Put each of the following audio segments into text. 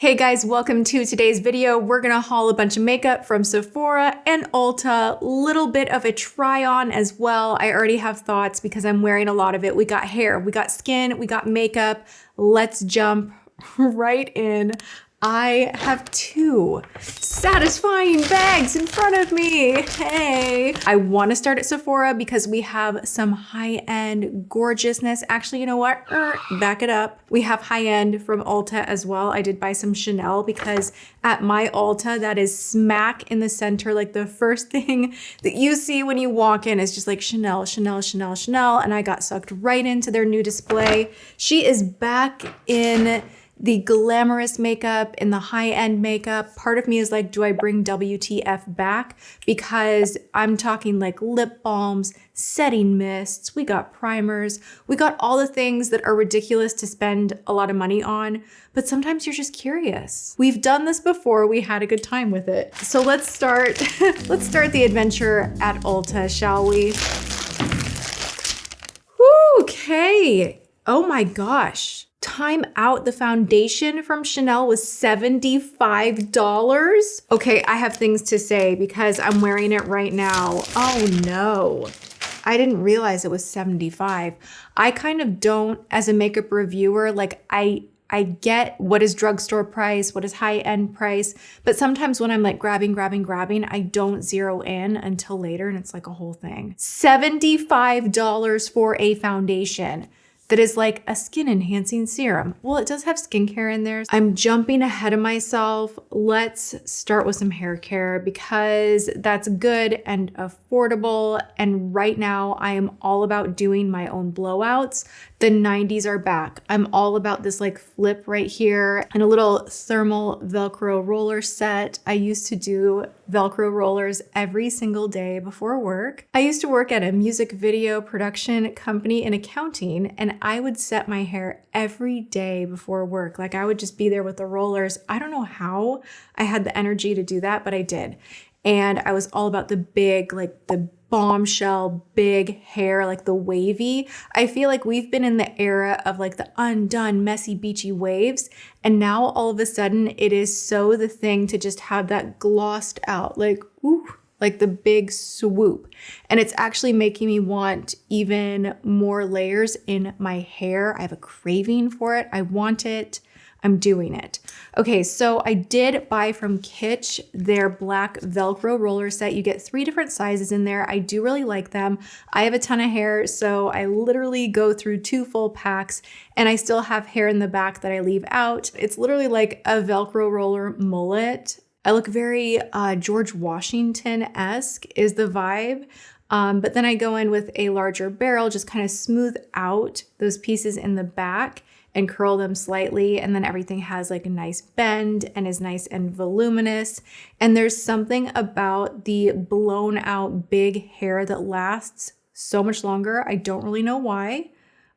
Hey guys, welcome to today's video. We're gonna haul a bunch of makeup from Sephora and Ulta, little bit of a try on as well. I already have thoughts because I'm wearing a lot of it. We got hair, we got skin, we got makeup. Let's jump right in. I have two satisfying bags in front of me. Hey, I want to start at Sephora because we have some high-end gorgeousness. Actually, you know what? Back it up. We have high-end from Ulta as well. I did buy some Chanel because at my Ulta, that is smack in the center. Like the first thing that you see when you walk in is just like Chanel, Chanel, Chanel, Chanel. And I got sucked right into their new display. She is back in the glamorous makeup, in the high-end makeup. Part of me is like, do I bring WTF back? Because I'm talking like lip balms, setting mists, we got primers, we got all the things that are ridiculous to spend a lot of money on, but sometimes you're just curious. We've done this before, we had a good time with it. So let's start the adventure at Ulta, shall we? Woo, okay. Oh my gosh. Time out, the foundation from Chanel was $75. Okay, I have things to say because I'm wearing it right now. Oh no, I didn't realize it was $75. I kind of don't, as a makeup reviewer, like I get what is drugstore price, what is high-end price, but sometimes when I'm like grabbing, I don't zero in until later and it's like a whole thing. $75 for a foundation that is like a skin enhancing serum. Well, it does have skincare in there. I'm jumping ahead of myself. Let's start with some hair care because that's good and affordable. And right now I am all about doing my own blowouts. The 90s are back. I'm all about this like flip right here and a little thermal Velcro roller set. I used to do Velcro rollers every single day before work. I used to work at a music video production company in accounting, and I would set my hair every day before work. Like I would just be there with the rollers. I don't know how I had the energy to do that, but I did. And I was all about the big, like the bombshell, big hair, like the wavy. I feel like we've been in the era of like the undone, messy, beachy waves. And now all of a sudden it is so the thing to just have that glossed out, like, ooh, like the big swoop. And it's actually making me want even more layers in my hair. I have a craving for it. I want it. I'm doing it. Okay, so I did buy from Kitsch their black Velcro roller set. You get 3 different sizes in there. I do really like them. I have a ton of hair, so I literally go through 2 full packs and I still have hair in the back that I leave out. It's literally like a Velcro roller mullet. I look very George Washington-esque is the vibe. But then I go in with a larger barrel, just kind of smooth out those pieces in the back and curl them slightly, and then everything has like a nice bend and is nice and voluminous. And there's something about the blown out big hair that lasts so much longer. I don't really know why,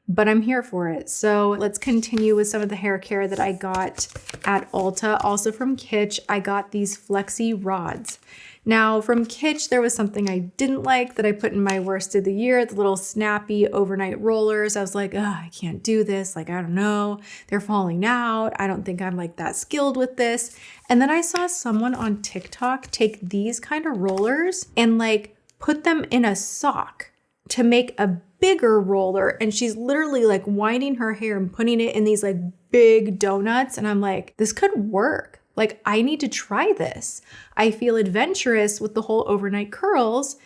but I'm here for it. So let's continue with some of the hair care that I got at Ulta. Also from Kitsch, I got these flexi rods. Now from Kitsch, there was something I didn't like that I put in my worst of the year, the little snappy overnight rollers. I was like, oh, I can't do this. Like, I don't know. They're falling out. I don't think I'm like that skilled with this. And then I saw someone on TikTok take these kind of rollers and like put them in a sock to make a bigger roller. And she's literally like winding her hair and putting it in these like big donuts. And I'm like, this could work. Like, I need to try this. I feel adventurous with the whole overnight curls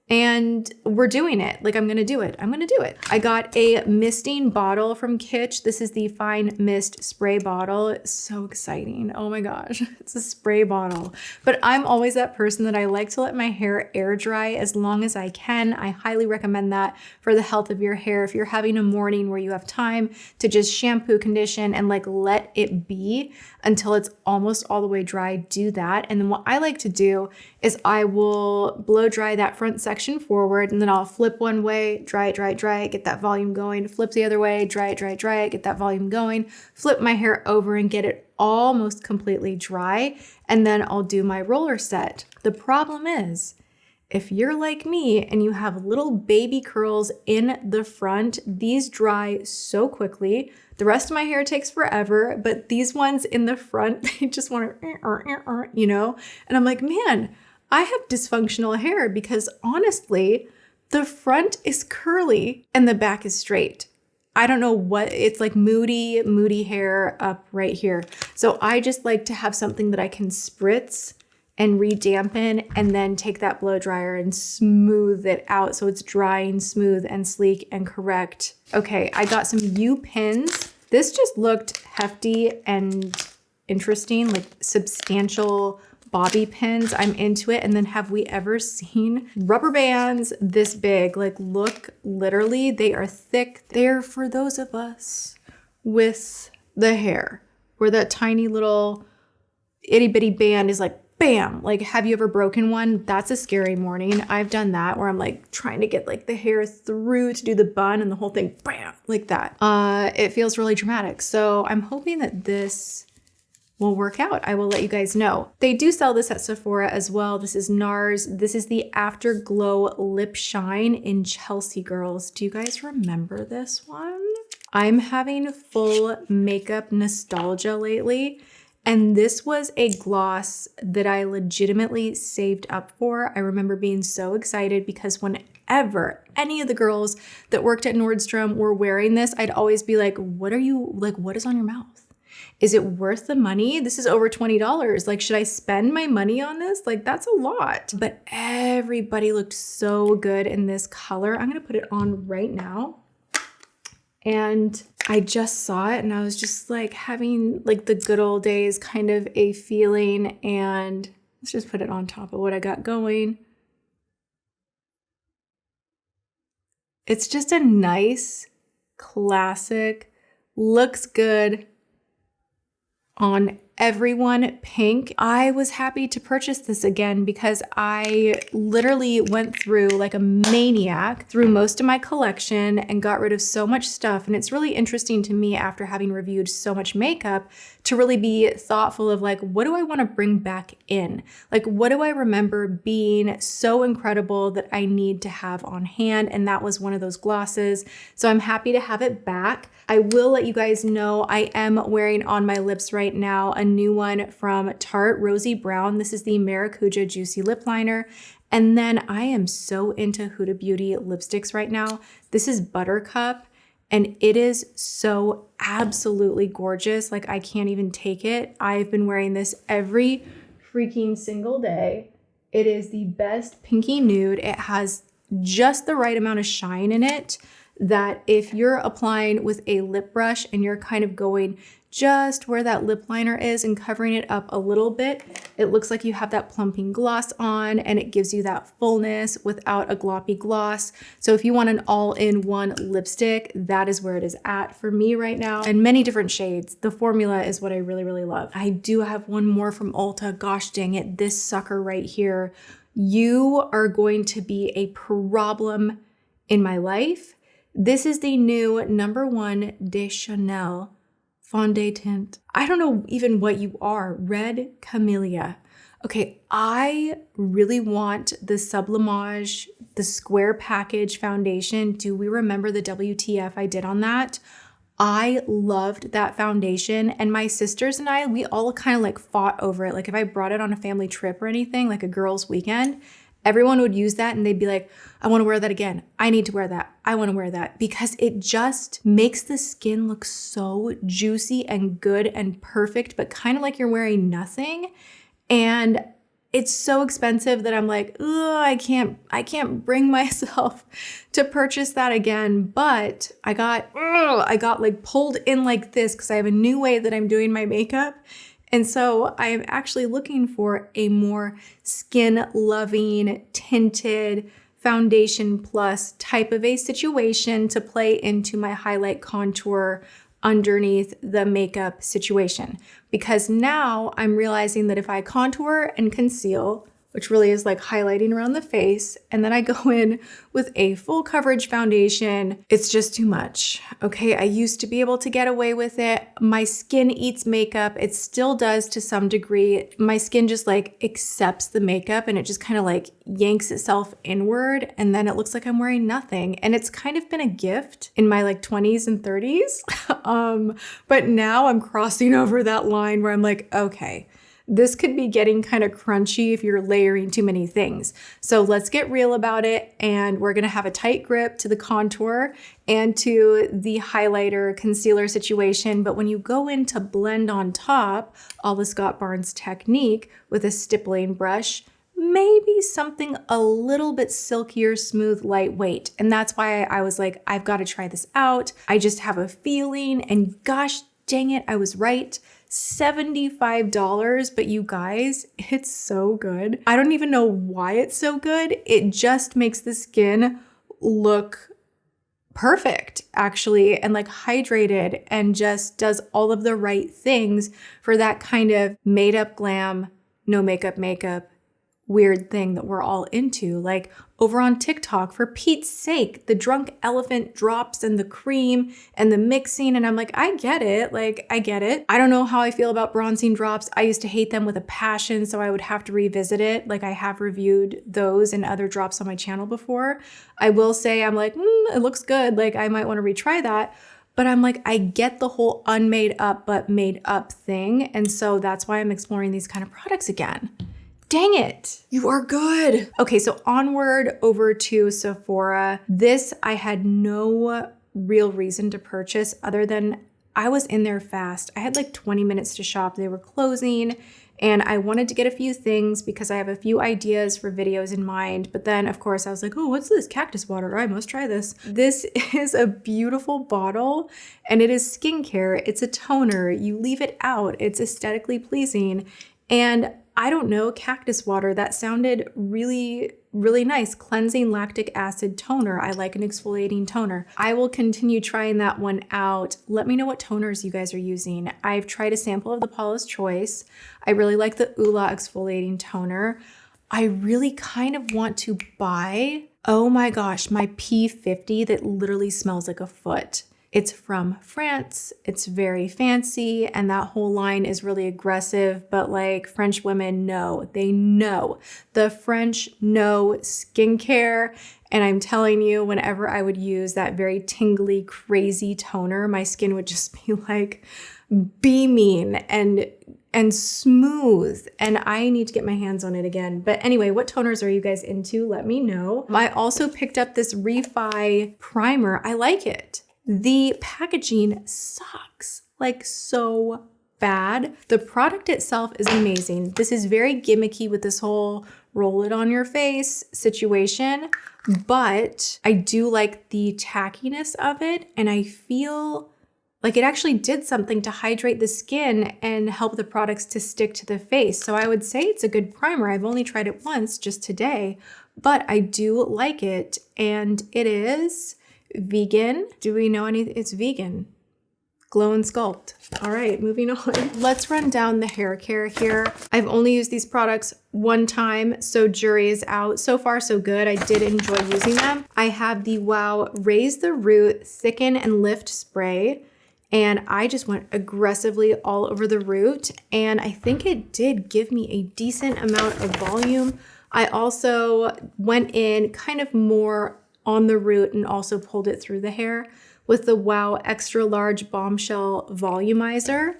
and we're doing it. Like, I'm gonna do it. I'm gonna do it. I got a misting bottle from Kitsch. This is the Fine Mist spray bottle. It's so exciting. Oh my gosh, it's a spray bottle. But I'm always that person that I like to let my hair air dry as long as I can. I highly recommend that for the health of your hair. If you're having a morning where you have time to just shampoo, condition, and like let it be until it's almost all the way dry, do that. And then what I like to do is I will blow dry that front section forward, and then I'll flip one way, dry it, get that volume going, flip the other way, dry it, get that volume going, flip my hair over and get it almost completely dry, and then I'll do my roller set. The problem is if you're like me and you have little baby curls in the front, these dry so quickly. The rest of my hair takes forever, but these ones in the front, they just want to, you know? And I'm like, man, I have dysfunctional hair because honestly, the front is curly and the back is straight. I don't know what, it's like moody hair up right here. So I just like to have something that I can spritz and redampen and then take that blow dryer and smooth it out so it's drying smooth and sleek and correct. Okay, I got some U pins. This just looked hefty and interesting, like substantial bobby pins. I'm into it. And then have we ever seen rubber bands this big? Like look, literally, they are thick. They're for those of us with the hair where that tiny little itty bitty band is like, bam, like have you ever broken one? That's a scary morning. I've done that where I'm like trying to get like the hair through to do the bun and the whole thing, bam, like that. It feels really dramatic. So I'm hoping that this will work out. I will let you guys know. They do sell this at Sephora as well. This is NARS. This is the Afterglow Lip Shine in Chelsea Girls. Do you guys remember this one? I'm having full makeup nostalgia lately. And this was a gloss that I legitimately saved up for. I remember being so excited because whenever any of the girls that worked at Nordstrom were wearing this, I'd always be like, what is on your mouth? Is it worth the money? This is over $20. Like, should I spend my money on this? Like, that's a lot. But everybody looked so good in this color. I'm gonna put it on right now. And I just saw it and I was just like having like the good old days kind of a feeling, and let's just put it on top of what I got going. It's just a nice, classic, looks good on everyone pink. I was happy to purchase this again because I literally went through like a maniac through most of my collection and got rid of so much stuff. And it's really interesting to me after having reviewed so much makeup to really be thoughtful of like, what do I want to bring back in? Like, what do I remember being so incredible that I need to have on hand? And that was one of those glosses. So I'm happy to have it back. I will let you guys know I am wearing on my lips right now a new one from Tarte, Rosy Brown. This is the Maracuja Juicy Lip Liner. And then I am so into Huda Beauty lipsticks right now. This is Buttercup, and it is so absolutely gorgeous. Like, I can't even take it. I've been wearing this every freaking single day. It is the best pinky nude. It has just the right amount of shine in it that if you're applying with a lip brush and you're kind of going just where that lip liner is and covering it up a little bit, it looks like you have that plumping gloss on, and it gives you that fullness without a gloppy gloss. So if you want an all-in-one lipstick, that is where it is at for me right now, and many different shades. The formula is what I really, really love. I do have one more from Ulta. Gosh dang it, this sucker right here. You are going to be a problem in my life. This is the new #1 de Chanel Fondé Tint. I don't know even what you are. Red Camellia. Okay, I really want the Sublimage, the square package foundation. Do we remember the WTF I did on that? I loved that foundation, and my sisters and I, we all kind of like fought over it. Like if I brought it on a family trip or anything, like a girls' weekend, everyone would use that and they'd be like, I want to wear that again. I need to wear that. I want to wear that, because it just makes the skin look so juicy and good and perfect, but kind of like you're wearing nothing. And it's so expensive that I'm like, ugh, I can't bring myself to purchase that again. But I got like pulled in like this because I have a new way that I'm doing my makeup. And so I am actually looking for a more skin-loving, tinted, foundation plus type of a situation to play into my highlight contour underneath the makeup situation. Because now I'm realizing that if I contour and conceal which really is like highlighting around the face. And then I go in with a full coverage foundation. It's just too much. Okay, I used to be able to get away with it. My skin eats makeup. It still does to some degree. My skin just like accepts the makeup and it just kind of like yanks itself inward. And then it looks like I'm wearing nothing. And it's kind of been a gift in my like 20s and 30s. But now I'm crossing over that line where I'm like, okay, this could be getting kind of crunchy if you're layering too many things. So let's get real about it. And we're gonna have a tight grip to the contour and to the highlighter concealer situation. But when you go in to blend on top, all the Scott Barnes technique with a stippling brush, maybe something a little bit silkier, smooth, lightweight. And that's why I was like, I've got to try this out. I just have a feeling, and gosh dang it, I was right. $75, but you guys, it's so good. I don't even know why it's so good. It just makes the skin look perfect, actually, and like hydrated, and just does all of the right things for that kind of made up glam, no makeup weird thing that we're all into. Like over on TikTok, for Pete's sake, the drunk elephant drops and the cream and the mixing. And I'm like, I get it. Like, I get it. I don't know how I feel about bronzing drops. I used to hate them with a passion, so I would have to revisit it. Like, I have reviewed those and other drops on my channel before. I will say I'm like, it looks good. Like, I might want to retry that. But I'm like, I get the whole unmade up but made up thing. And so that's why I'm exploring these kind of products again. Dang it, you are good. Okay, so onward over to Sephora. This I had no real reason to purchase other than I was in there fast. I had like 20 minutes to shop. They were closing and I wanted to get a few things because I have a few ideas for videos in mind. But then of course I was like, oh, what's this? Cactus water. I must try this. This is a beautiful bottle and it is skincare. It's a toner. You leave it out. It's aesthetically pleasing. And I don't know, cactus water, that sounded really, really nice. Cleansing lactic acid toner. I like an exfoliating toner. I will continue trying that one out. Let me know what toners you guys are using. I've tried a sample of the Paula's Choice. I really like the Ula exfoliating toner. I really kind of want to buy, oh my gosh, my P50 that literally smells like a foot. It's from France, it's very fancy, and that whole line is really aggressive, but like French women know, they know. The French know skincare, and I'm telling you, whenever I would use that very tingly, crazy toner, my skin would just be like beaming and smooth, and I need to get my hands on it again. But anyway, what toners are you guys into? Let me know. I also picked up this Refi primer. I like it. The packaging sucks, like so bad. The product itself is amazing. This is very gimmicky with this whole roll it on your face situation, but I do like the tackiness of it, and I feel like it actually did something to hydrate the skin and help the products to stick to the face. So I would say it's a good primer. I've only tried it once, just today, but I do like it, and it is vegan. Do we know anything? It's vegan. Glow and Sculpt. All right, moving on. Let's run down the hair care here. I've only used these products one time, so jury is out. So far, so good. I did enjoy using them. I have the Wow Raise the Root Thicken and Lift Spray, and I just went aggressively all over the root, and I think it did give me a decent amount of volume. I also went in kind of more on the root and also pulled it through the hair with the Wow Extra Large Bombshell Volumizer.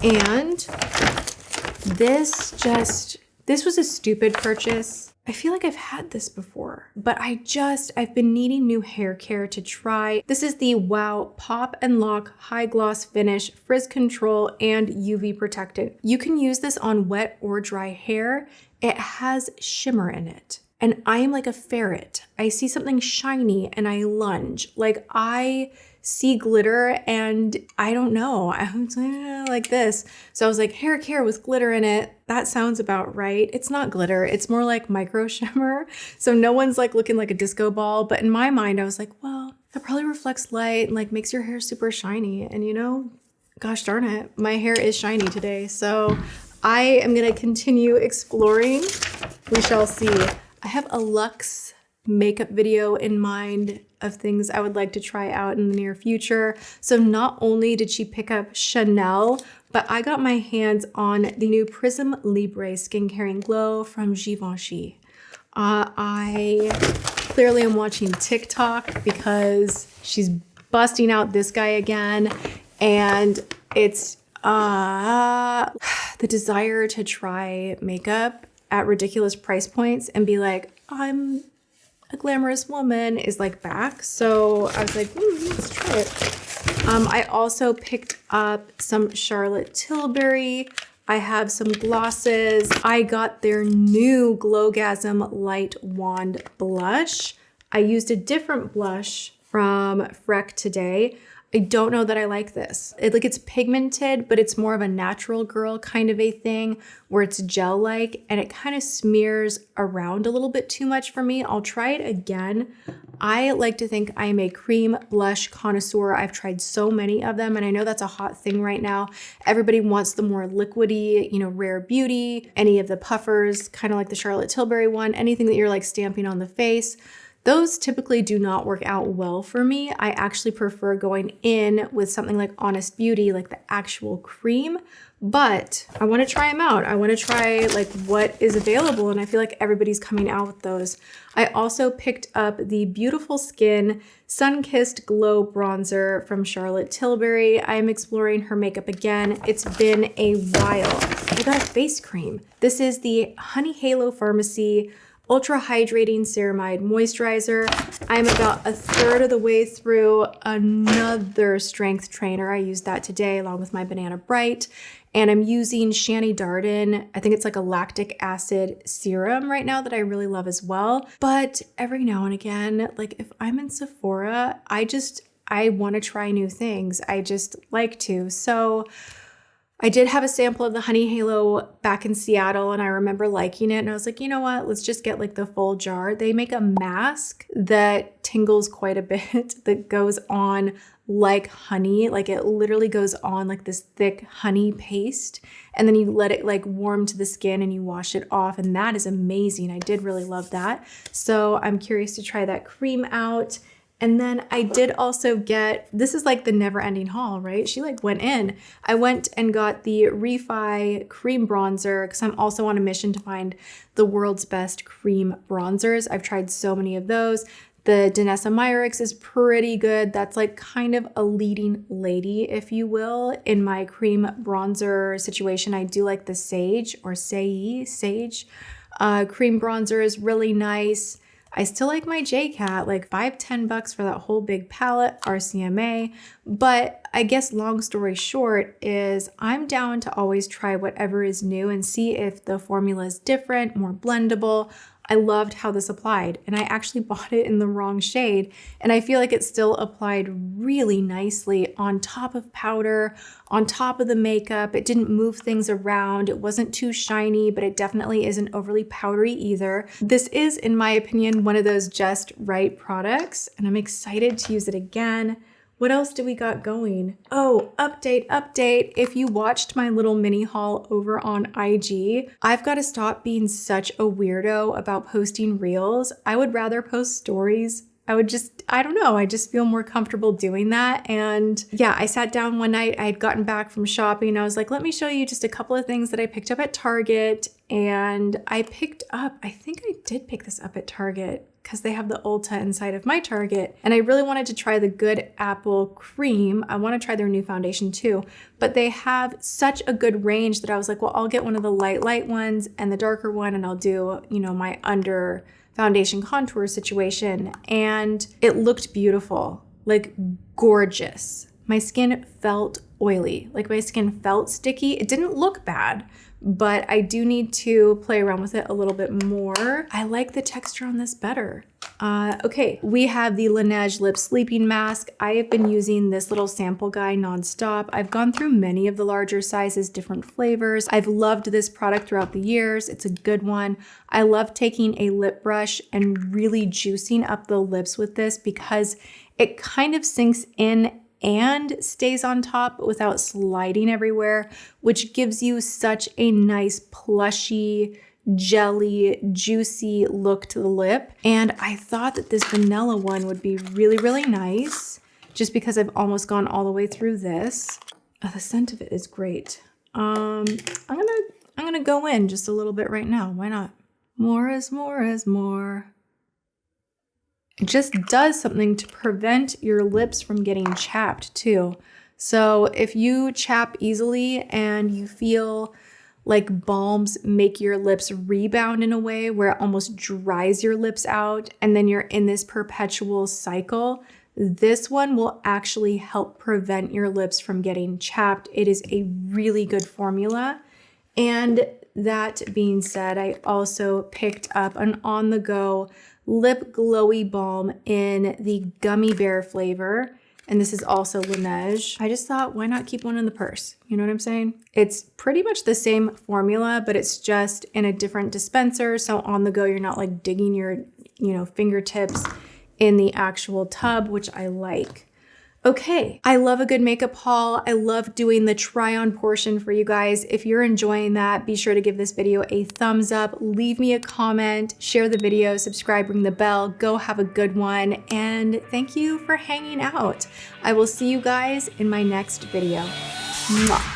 And this was a stupid purchase. I feel like I've had this before, but I've been needing new hair care to try. This is the Wow Pop and Lock High Gloss Finish Frizz Control and UV Protectant. You can use this on wet or dry hair. It has shimmer in it. And I am like a ferret. I see something shiny and I lunge. Like I see glitter and I don't know. I'm like this. So I was like, hair care with glitter in it. That sounds about right. It's not glitter. It's more like micro shimmer. So no one's like looking like a disco ball. But in my mind, I was like, well, that probably reflects light and like makes your hair super shiny. And you know, gosh darn it, my hair is shiny today. So I am gonna continue exploring We shall see. I have a luxe makeup video in mind of things I would like to try out in the near future. So not only did she pick up Chanel, but I got my hands on the new Prisme Libre Skin Caring Glow from Givenchy. I clearly am watching TikTok because she's busting out this guy again, and it's the desire to try makeup at ridiculous price points and be like, I'm a glamorous woman is like back. So I was like, let's try it. I also picked up some Charlotte Tilbury. I have some glosses. I got their new Glowgasm Light Wand Blush. I used a different blush from Freck today. I don't know that I like this. It's pigmented, but it's more of a natural girl kind of a thing where it's gel-like and it kind of smears around a little bit too much for me. I'll try it again. I like to think I am a cream blush connoisseur. I've tried so many of them, and I know that's a hot thing right now. Everybody wants the more liquidy, Rare Beauty, any of the puffers, kind of like the Charlotte Tilbury one, anything that you're like stamping on the face. Those typically do not work out well for me. I actually prefer going in with something like Honest Beauty, like the actual cream, but I want to try them out. I want to try like what is available, and I feel like everybody's coming out with those. I also picked up the Beautiful Skin Sun-Kissed Glow Bronzer from Charlotte Tilbury. I am exploring her makeup again. It's been a while. I got a face cream. This is the Honey Halo Farmacy Ultra-Hydrating Ceramide Moisturizer. I'm about a third of the way through another strength trainer. I used that today along with my Banana Bright. And I'm using Shani Darden. I think it's like a lactic acid serum right now that I really love as well. But every now and again, like if I'm in Sephora, I want to try new things. I just like to. So I did have a sample of the Honey Halo back in Seattle, and I remember liking it. And I was like, you know what? Let's just get like the full jar. They make a mask that tingles quite a bit that goes on like honey. Like it literally goes on like this thick honey paste. And then you let it like warm to the skin and you wash it off. And that is amazing. I did really love that. So I'm curious to try that cream out. And then I did also get, this is like the never ending haul, right? She like went in. I went and got the Refi cream bronzer because I'm also on a mission to find the world's best cream bronzers. I've tried so many of those. The Danessa Myricks is pretty good. That's like kind of a leading lady, if you will, in my cream bronzer situation. I do like the Sage or Sage cream bronzer is really nice. I still like my JCat, like $5-10 for that whole big palette, RCMA. But I guess long story short is I'm down to always try whatever is new and see if the formula is different, more blendable. I loved how this applied, and I actually bought it in the wrong shade, and I feel like it still applied really nicely on top of powder, on top of the makeup. It didn't move things around. It wasn't too shiny, but it definitely isn't overly powdery either. This is, in my opinion, one of those just right products, and I'm excited to use it again. What else do we got going? Oh, update. If you watched my little mini haul over on IG, I've got to stop being such a weirdo about posting reels. I would rather post stories. I don't know. I just feel more comfortable doing that. And yeah, I sat down one night. I had gotten back from shopping. I was like, let me show you just a couple of things that I picked up at Target. And I think I did pick this up at Target because they have the Ulta inside of my Target. And I really wanted to try the Good Apple Cream. I want to try their new foundation too. But they have such a good range that I was like, well, I'll get one of the light ones and the darker one, and I'll do, my under foundation contour situation. And it looked beautiful, like gorgeous. My skin felt oily, like my skin felt sticky. It didn't look bad, but I do need to play around with it a little bit more. I like the texture on this better. Okay, we have the Laneige Lip Sleeping Mask. I have been using this little sample guy nonstop. I've gone through many of the larger sizes, different flavors. I've loved this product throughout the years. It's a good one. I love taking a lip brush and really juicing up the lips with this because it kind of sinks in and stays on top without sliding everywhere, which gives you such a nice plushy, jelly, juicy look to the lip. And I thought that this vanilla one would be really, really nice just because I've almost gone all the way through this. Oh, the scent of it is great. I'm gonna go in just a little bit right now. Why not? More is more is more. It just does something to prevent your lips from getting chapped too. So if you chap easily and you feel like balms make your lips rebound in a way where it almost dries your lips out and then you're in this perpetual cycle, this one will actually help prevent your lips from getting chapped. It is a really good formula. And that being said, I also picked up an on-the-go Lip Glowy Balm in the Gummy Bear flavor. And this is also Laneige. I just thought, why not keep one in the purse? You know what I'm saying? It's pretty much the same formula, but it's just in a different dispenser. So on the go, you're not like digging your, fingertips in the actual tub, which I like. Okay, I love a good makeup haul. I love doing the try on portion for you guys. If you're enjoying that, be sure to give this video a thumbs up, leave me a comment, share the video, subscribe, ring the bell, go have a good one, and thank you for hanging out. I will see you guys in my next video. Mwah.